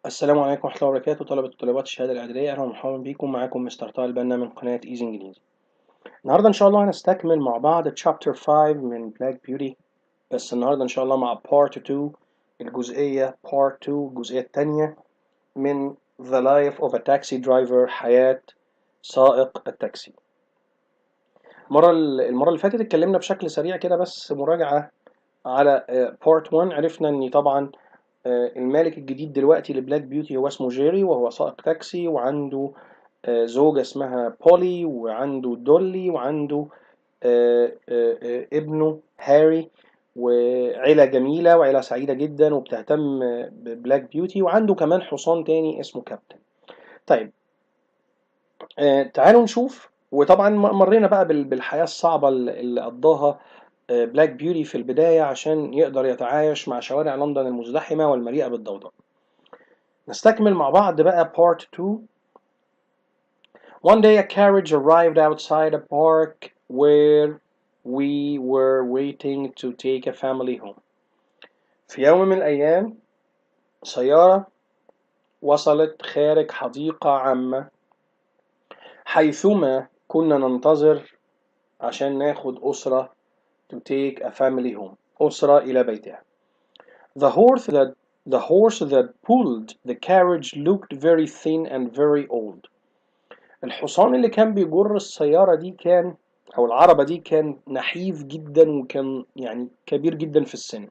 السلام عليكم ورحمة الله وبركاته، طلبة وطالبات الشهادة الإعدادية. أهلا ومرحبا بيكم. معاكم مستر طارق من قناة إيزي إنجليزي. النهاردة إن شاء الله هنستكمل مع بعض Chapter 5 من بلاك بيوتي، بس النهاردة إن شاء الله مع Part 2، Part 2 الجزئية التانية من The Life of a Taxi Driver، حياة سائق التاكسي. المرة اللي فاتت اتكلمنا بشكل سريع كده، بس مراجعة على Part 1. عرفنا إن طبعا المالك الجديد دلوقتي لبلاك بيوتي هو اسمه جيري، وهو سائق تاكسي، وعنده زوجة اسمها بولي، وعنده دولي، وعنده ابنه هاري، وعيلة جميلة وعيلة سعيدة جدا وبتهتم ببلاك بيوتي، وعنده كمان حصان تاني اسمه كابتن. طيب، تعالوا نشوف. وطبعا مرينا بقى بالحياة الصعبة اللي قضاها بلاك بيوتي في البداية عشان يقدر يتعايش مع شوارع لندن المزدحمة والمليئة بالضوضاء. نستكمل مع بعض بقى Part 2. One day a carriage arrived outside a park where we were waiting to take a family home. في يوم من الأيام سيارة وصلت خارج حديقة عامة حيثما كنا ننتظر عشان ناخد أسرة to take a family home، أسرة إلى بيتها. The horse that pulled the carriage looked very thin and very old. الحصان اللي كان بيجر السيارة دي كان، أو العربة دي، كان نحيف جدا وكان يعني كبير جدا في السن.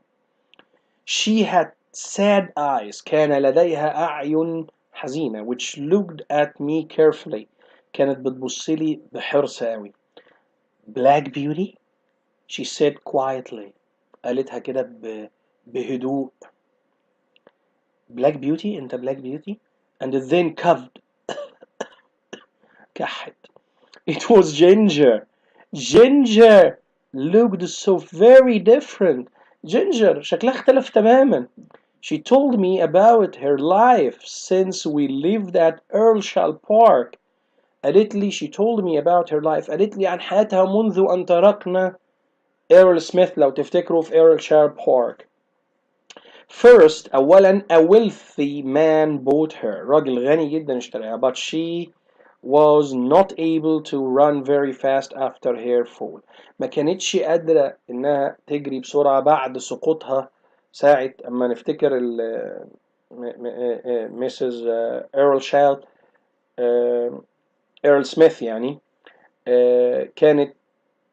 She had sad eyes، كان لديها أعين حزينة. Which looked at me carefully، كانت بتبصلي بحرص قوي. Black beauty، she said quietly، قالتها كده بهدوء. Black beauty، أنت black beauty. And then coughed، كحت. It was Ginger. Ginger looked so very different. Ginger شكلها اختلف تماما. She told me about her life since we lived at Earlshall Park. قالت لي she told me about her life، قالت لي عن حياتها منذ أن تركنا إيرل سميث، لو تفتكروا، في إيرلشاير بارك. First، أولا a wealthy man bought her، راجل غني جدا اشتراها. But she was not able to run very fast after her fall، ما كانتش قادرة إنها تجري بسرعة بعد سقوطها. ساعة أما نفتكر ميسز إيرل شايلد، إيرل سميث يعني، كانت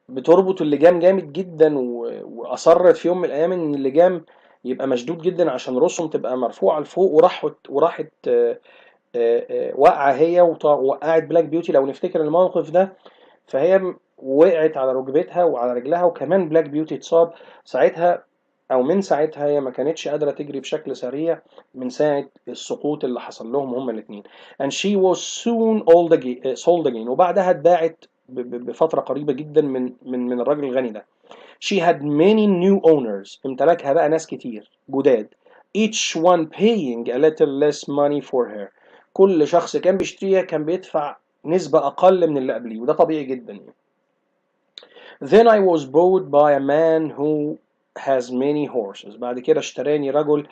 بتربط اللجام جامد جدا، وأصرت في يوم من الأيام إن اللجام يبقى مشدود جدا عشان رؤوسهم تبقى مرفوعة لفوق، وراحت وقع هي ووقعت بلاك بيوتي، لو نفتكر الموقف ده. فهي وقعت على ركبتها وعلى رجلها، وكمان بلاك بيوتي اتصاب ساعتها، او من ساعتها هي ما كانتش قادرة تجري بشكل سريع من ساعة السقوط اللي حصل لهم هما الاثنين. and she was soon sold again، وبعدها اتباعت بفترة قريبة جدا من الراجل الغني ده. she had many new owners، امتلكها بقى ناس كتير جداد. each one paying a little less money for her، كل شخص كان بيشتريها كان بيدفع نسبة أقل من اللي قبليه، وده طبيعي جدا يعني. Then I was bought by a man who has many horses، بعد كده اشتراني رجل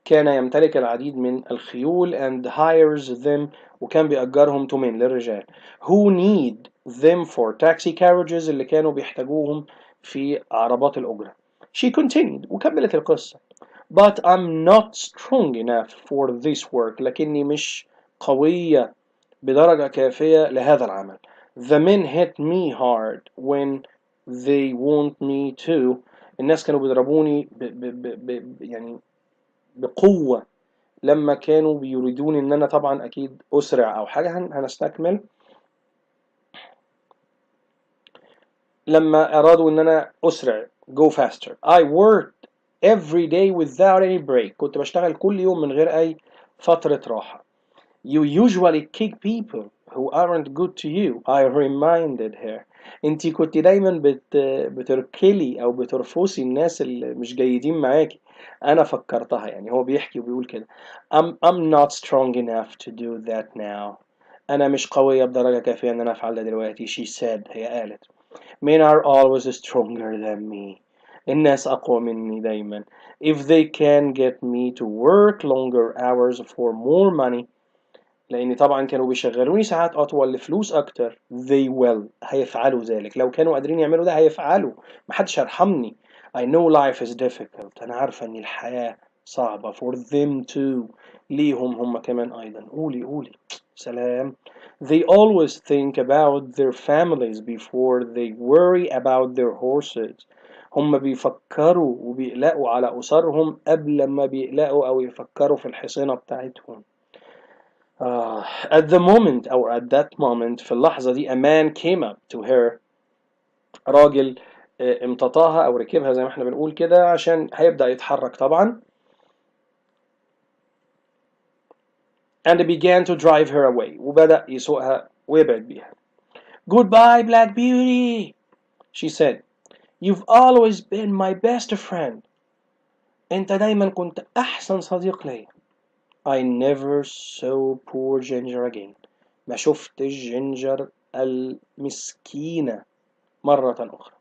كان يمتلك العديد من الخيول and hires them، وكان بيأجرهم to men، للرجال، who need them for taxi carriages، اللي كانوا بيحتاجوهم في عربات الأجرة. She continued، وكملت القصة. But I'm not strong enough for this work، لكني مش قوية بدرجة كافية لهذا العمل. The men hit me hard when they want me to، الناس كانوا بيضربوني يعني بقوة لما كانوا بيريدون ان انا طبعا اكيد اسرع او حاجة. هنستكمل. لما ارادوا ان انا اسرع go faster. I worked every day without any break، كنت بشتغل كل يوم من غير اي فترة راحة. You usually kick people who aren't good to you، I reminded her. انتي كنت دايما بتركلي او بترفسي الناس اللي مش جيدين معاكي. انا فكرتها، يعني هو بيحكي وبيقول كده. I'm not strong enough to do that now، انا مش قوية بدرجة كافية ان انا افعل ده دلوقتي. She said، هي قالت. Men are always stronger than me، الناس أقوى مني دايما. If they can get me to work longer hours for more money، لأن طبعا كانوا بيشغلوني ساعات أطول لفلوس أكتر. they will، هيفعلوا ذلك. لو كانوا قادرين يعملوا ده هيفعلوا. محدش هيرحمني. I know life is difficult، أنا عارفة إن الحياة صعبة. for them too، ليهم هم كمان أيضا. قولي سلام. they always think about their families before they worry about their horses. هم بيفكروا وبيقلقوا على أسرهم قبل ما بيقلقوا أو يفكروا في الحصينة بتاعتهم. At the moment أو at that moment، في اللحظة دي، a man came up to her، راجل امتطاها أو ركبها زي ما احنا بنقول كده عشان هيبدأ يتحرك طبعا. and began to drive her away، وبدأ يسوقها ويبعد بيها. Goodbye Black Beauty، she said. You've always been my best friend. أنت دايما كنت أحسن صديق لي. I never saw poor Ginger again. ما شفت جينجر المسكينة مرة أخرى.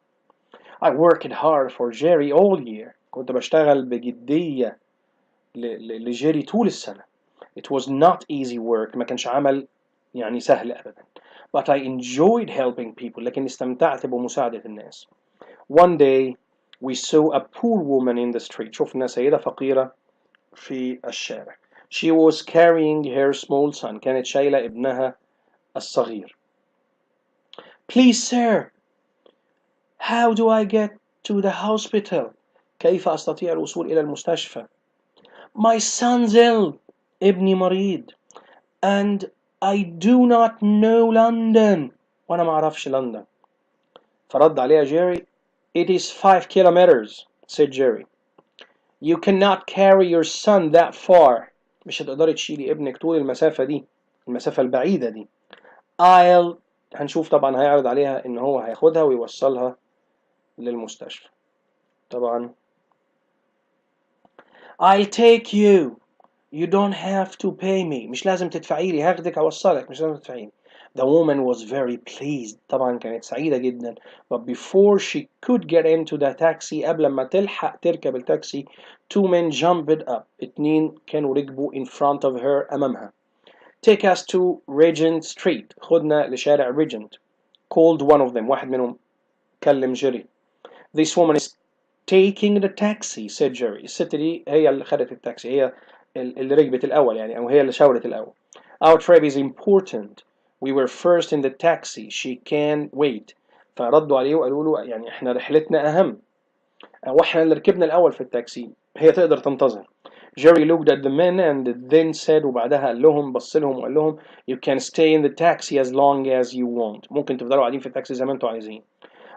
I worked hard for Jerry all year. كنت بشتغل بجدية لجيري طول السنة. It was not easy work، ما كانش عمل يعني سهل أبدا. But I enjoyed helping people، لكن استمتعت بمساعدة الناس. One day we saw a poor woman in the street. شفنا سيدة فقيرة في الشارع. She was carrying her small son. كانت شايلة ابنها الصغير. Please sir، how do I get to the hospital؟ كيف أستطيع الوصول إلى المستشفى؟ My son's ill، ابني مريض. And I do not know London، وأنا ما أعرفش لندن. فرد عليها جيري. It is 5 kilometers، said Jerry. You cannot carry your son that far. مش هتقدري تشيلي ابنك طول المسافة دي، المسافة البعيدة دي. هنشوف طبعا هيعرض عليها إن هو هياخدها ويوصلها للمستشفى. طبعا I'll take you، you don't have to pay me، مش لازم تدفعي لي، هاخدك أوصلك، مش لازم تدفعي لي. The woman was very pleased، طبعا كانت سعيدة جدا. But before she could get into the taxi، قبل ما تلحق تركب التاكسي، two men jumped up، اتنين كانوا ركبوا in front of her، أمامها. Take us to Regent Street، خدنا لشارع Regent. Called one of them، واحد منهم كلم جيري. This woman is taking the taxi، said Jerry. الست دي هي اللي خدت التاكسي، هي اللي ركبت الأول يعني، أو هي اللي شاورت الأول. Our trip is important. We were first in the taxi. She can wait. فردوا عليه وقالوا له يعني احنا رحلتنا أهم، أو احنا اللي ركبنا الأول في التاكسي، هي تقدر تنتظر. Jerry looked at the men and then said، وبعدها قال لهم، بص لهم وقال لهم you can stay in the taxi as long as you want. ممكن تفضلوا قاعدين في التاكسي زي ما انتوا عايزين.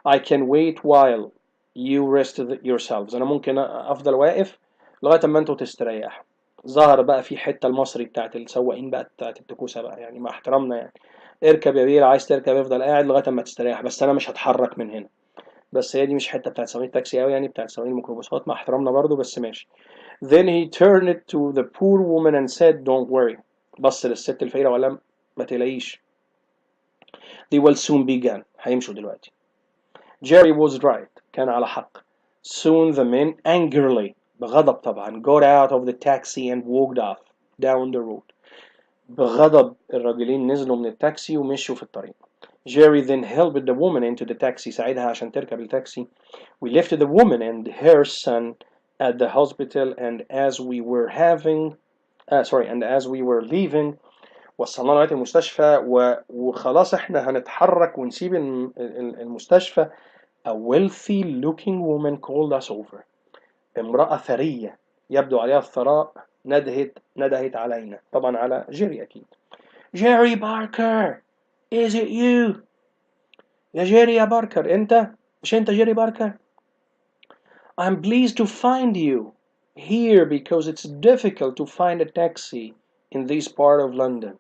I can wait while you rest yourselves. أنا ممكن أفضل واقف لغاية أما أنتوا تستريحوا. ظهر بقى في حتة المصري بتاعت السواقين بقى، بتاعت التكوسة بقى، يعني مع احترامنا يعني. اركب يا بيه، عايز تركب افضل قاعد لغاية أما تستريح، بس أنا مش هتحرك من هنا. بس هي دي مش حتة بتاعت سواقين التاكسي أوي يعني، بتاعت سواقين الميكروباصات، مع احترامنا برضو، بس ماشي. Then he turned to the poor woman and said don't worry. بص للست الفقيرة وقال ما تقلقيش. They will soon begin. هيمشوا دلوقتي. Jerry was right، كان على حق. Soon the men angrily، بغضب طبعا، got out of the taxi and walked off down the road. بغضب الراجلين نزلوا من التاكسي ومشوا في الطريق. Jerry then helped the woman into the taxi، ساعدها عشان تركب التاكسي. We left the woman and her son at the hospital and as we were leaving، وصلنا لغاية المستشفى وخلاص احنا هنتحرك ونسيب المستشفى. A wealthy looking woman called us over. امرأة ثرية يبدو عليها الثراء ندهت علينا، طبعا على جيري أكيد. Jerry Barker، is it you؟ يا جيري يا باركر، أنت؟ مش أنت جيري باركر؟ I'm pleased to find you here because it's difficult to find a taxi in this part of London.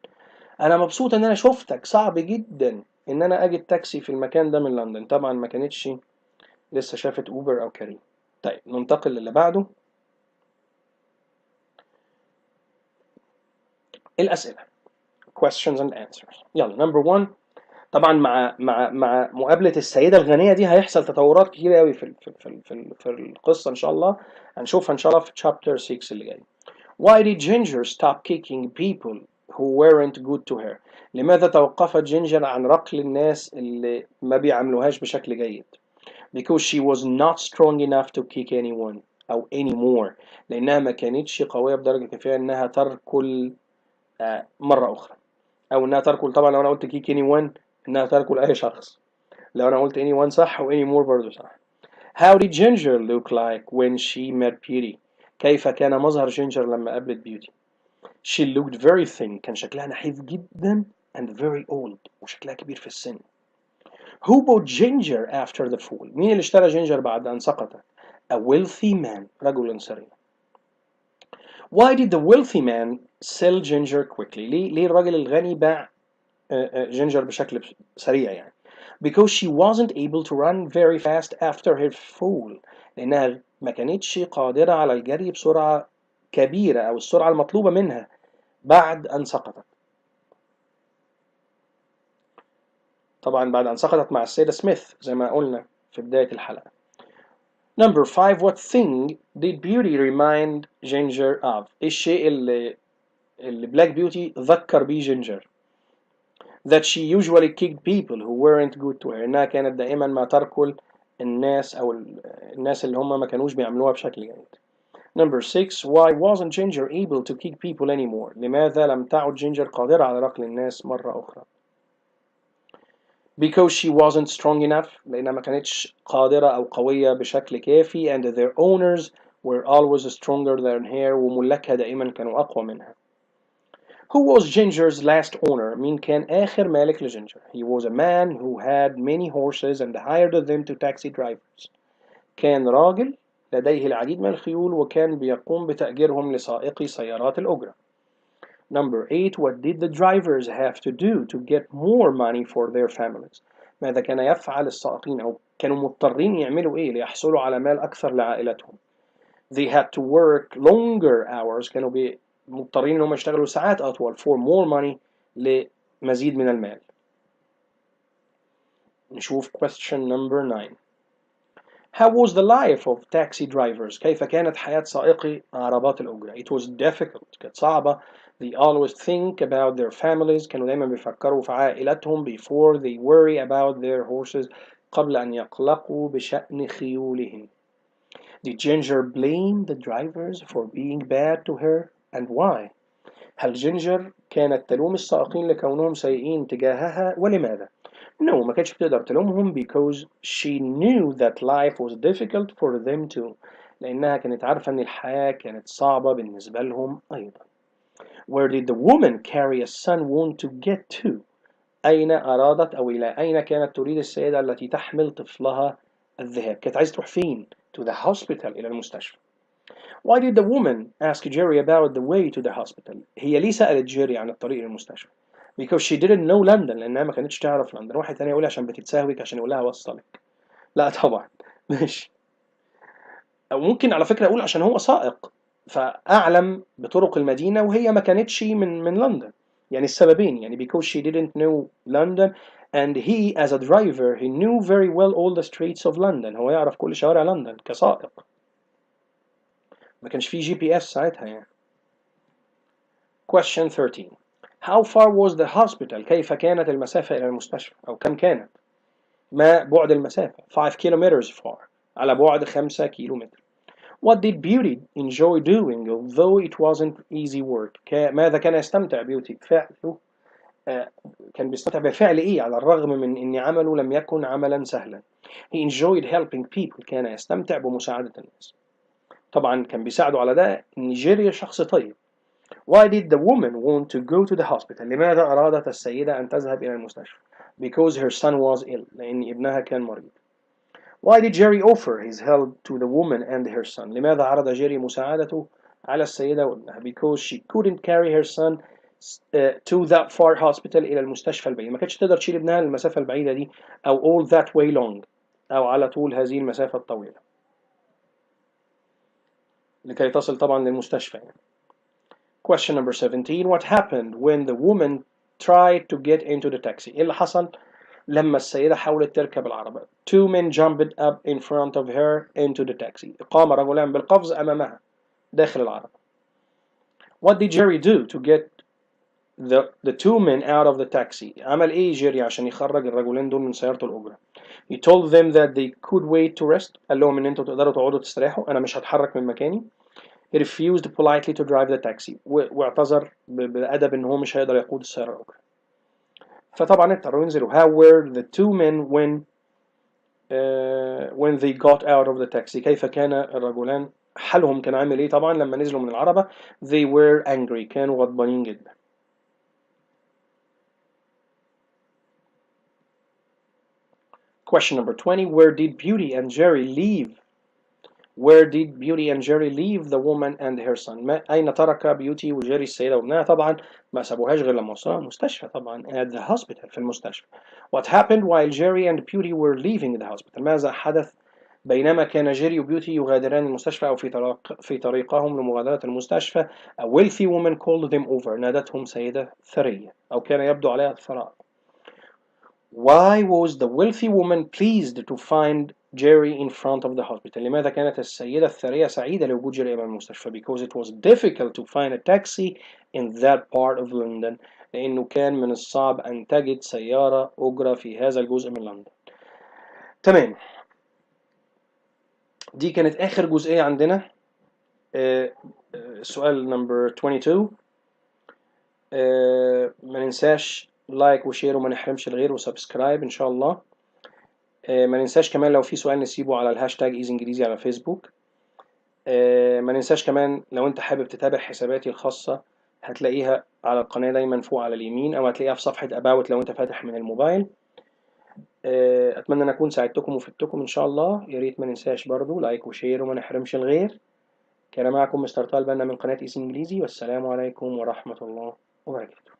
أنا مبسوط إن أنا شفتك، صعب جدا إن أنا أجد تاكسي في المكان ده من لندن. طبعا ما كانتش لسه شافت أوبر أو كريم. طيب ننتقل للي بعده. الأسئلة questions and answers. يلا number 1. طبعا مع مقابلة السيدة الغنية دي هيحصل تطورات كتيرة قوي في القصة إن شاء الله. هنشوفها إن شاء الله في chapter 6 اللي جاي. Why did Ginger stop kicking people who weren't good to her؟ لماذا توقفت جينجر عن ركل الناس اللي ما بيعاملوهاش بشكل جيد؟ Because she was not strong enough to kick anyone أو anymore، لأنها ما كانتش قوية بدرجة كفاية إنها تركل مرة أخرى، أو إنها تركل. طبعا لو أنا قلت kick anyone إنها تركل أي شخص، لو أنا قلت anyone صح و anymore برضه صح. How did Ginger look like when she met Beauty؟ كيف كان مظهر جينجر لما قابلت بيوتي؟ She looked very thin، كان شكلها نحيف جدا، and very old، وشكلها كبير في السن. Who bought Ginger after the fall؟ مين اللي اشترى جينجر بعد أن سقطت؟ A wealthy man، رجل ثري. Why did the wealthy man sell Ginger quickly؟ ليه الراجل الغني باع جينجر بشكل سريع يعني؟ Because she wasn't able to run very fast after her fall، لأنها ما كانتش قادرة على الجري بسرعة كبيرة أو السرعة المطلوبة منها بعد أن سقطت. طبعا بعد أن سقطت مع السيدة سميث زي ما قلنا في بداية الحلقة. Number 5. What thing did Beauty remind Ginger of؟ إيه الشيء اللي بلاك بيوتي ذكر بيه جينجر؟ That she usually kicked people who weren't good to her، إنها كانت دائما ما تركل الناس أو الناس اللي هم ما كانوش بيعملوها بشكل جيد. Number 6. Why wasn't Ginger able to kick people anymore؟ لماذا لم تعد جينجر قادرة على ركل الناس مرة أخرى؟ Because she wasn't strong enough، لأنها ما كانتش قادرة أو قوية بشكل كافي، and their owners were always stronger than her، وملاكها دائما كانوا أقوى منها. Who was Ginger's last owner؟ مين كان آخر مالك لجينجر؟ He was a man who had many horses and hired them to taxi drivers. كان راجل لديه العديد من الخيول وكان بيقوم بتأجيرهم لسائقي سيارات الأجرة. Number 8. What did the drivers have to do to get more money for their families؟ ماذا كان يفعل السائقين أو كانوا مضطرين يعملوا إيه ليحصلوا على مال أكثر لعائلتهم؟ They had to work longer hours، كانوا مضطرين إنهم يشتغلوا ساعات أطول for more money، لمزيد من المال. نشوف question number 9. How was the life of taxi drivers؟ كيف كانت حياة سائقي عربات الأجرة؟ It was difficult، كانت صعبة. They always think about their families، كانوا دايما بيفكروا في عائلتهم before they worry about their horses، قبل أن يقلقوا بشأن خيولهم. Did Ginger blame the drivers for being bad to her and why؟ هل جينجر كانت تلوم السائقين لكونهم سيئين تجاهها ولماذا؟ No، ما كانتش بتقدر تلومهم because she knew that life was difficult for them too، لأنها كانت عارفة إن الحياة كانت صعبة بالنسبة لهم أيضا. Where did the woman carry a son want to get to؟ أين أرادت أو إلى أين كانت تريد السيدة التي تحمل طفلها الذهاب؟ كانت عايزة تروح فين؟ To the hospital، إلى المستشفى. Why did the woman ask Jerry about the way to the hospital؟ هي ليه سألت جيري عن الطريق للمستشفى؟ Because she didn't know London، لأنها ما كانتش تعرف لندن. واحد تاني يقول عشان بتتساهوك عشان يقول لها وصلك. لا طبعا ماشي. أو ممكن على فكرة أقول عشان هو سائق فأعلم بطرق المدينة وهي ما كانتش من لندن. يعني السببين، يعني because she didn't know London and he as a driver he knew very well all the streets of London، هو يعرف كل شوارع لندن كسائق، ما كانش فيه GPS ساعتها يعني. Question 13. How far was the hospital؟ كيف كانت المسافة إلى المستشفى أو كم كانت؟ ما بعد المسافة؟ 5 kilometers far، على بعد 5 كيلومتر. What did Beauty enjoy doing although it wasn't easy work؟ ماذا كان يستمتع بيوتي بفعله؟ كان بيستمتع بفعل إيه على الرغم من أن عمله لم يكن عملا سهلا؟ He enjoyed helping people، كان يستمتع بمساعدة الناس. طبعا كان بيساعده على ده إن جيري شخص طيب. Why did the woman want to go to the hospital؟ لماذا أرادت السيدة أن تذهب إلى المستشفى؟ Because her son was ill، لأن ابنها كان مريض. Why did Jerry offer his help to the woman and her son؟ لماذا عرض جيري مساعدته على السيدة وابنها؟ Because she couldn't carry her son to that far hospital، إلى المستشفى البعيد. ما كانتش تقدر تشيل ابنها للمسافة البعيدة دي، أو all that way long، أو على طول هذه المسافة الطويلة، لكي تصل طبعا للمستشفى يعني. Question number 17. What happened when the woman tried to get into the taxi؟ إيه اللي حصل لما السيدة حاولت تركب العربة. Two men jumped up in front of her into the taxi. قام رجلان بالقفز أمامها داخل العربة. What did Jerry do to get the two men out of the taxi? عمل إيه جيري عشان يخرج الرجلين دول من سيارة الأجرة؟ He told them that they could wait to rest. قال لهم إن أنتوا تقدروا تقعدوا تستريحوا، أنا مش هتحرك من مكاني. He refused politely to drive the taxi. واعتذر بأدب إن هو مش هيقدر يقود السيارة الأجرة. فطبعا اضطروا ينزلوا. How were the two men when they got out of the taxi? كيف كان الرجلان حالهم كان عامل ايه طبعا لما نزلوا من العربة؟ They were angry. كانوا غضبانين جدا. Question number 20. Where did Beauty and Jerry leave? Where did Beauty and Jerry leave the woman and her son? أين ترك بيوتي وجيري السيدة وابنها؟ طبعا ما سابوهاش غير لما وصلوا المستشفى طبعا. At the hospital في المستشفى. What happened while Jerry and Beauty were leaving the hospital? ماذا حدث بينما كان جيري وبيوتي يغادران المستشفى أو في طريقهم لمغادرة المستشفى؟ A wealthy woman called them over. نادتهم سيدة ثرية أو كان يبدو عليها الثراء. Why was the wealthy woman pleased to find Jerry in front of the hospital? لماذا كانت السيدة الثرية سعيدة لوجود جيري أمام المستشفى؟ Because it was difficult to find a taxi in that part of London. لأنه كان من الصعب أن تجد سيارة أجرة في هذا الجزء من لندن. تمام. دي كانت آخر جزئية عندنا. سؤال نمبر 22. ما ننساش لايك وشير وما نحرمش الغير وسبسكرايب إن شاء الله. ما ننساش كمان لو في سؤال نسيبه على الهاشتاج إيزي إنجليزي على فيسبوك. ما ننساش كمان لو أنت حابب تتابع حساباتي الخاصة هتلاقيها على القناة دايما فوق على اليمين، أو هتلاقيها في صفحة أباوت لو أنت فاتح من الموبايل. أتمنى أن أكون ساعدتكم وفدتكم إن شاء الله. يا ريت ما ننساش برضو لايك وشير وما نحرمش الغير. كان معكم مستر تالته من قناة إيزي إنجليزي، والسلام عليكم ورحمة الله وبركاته.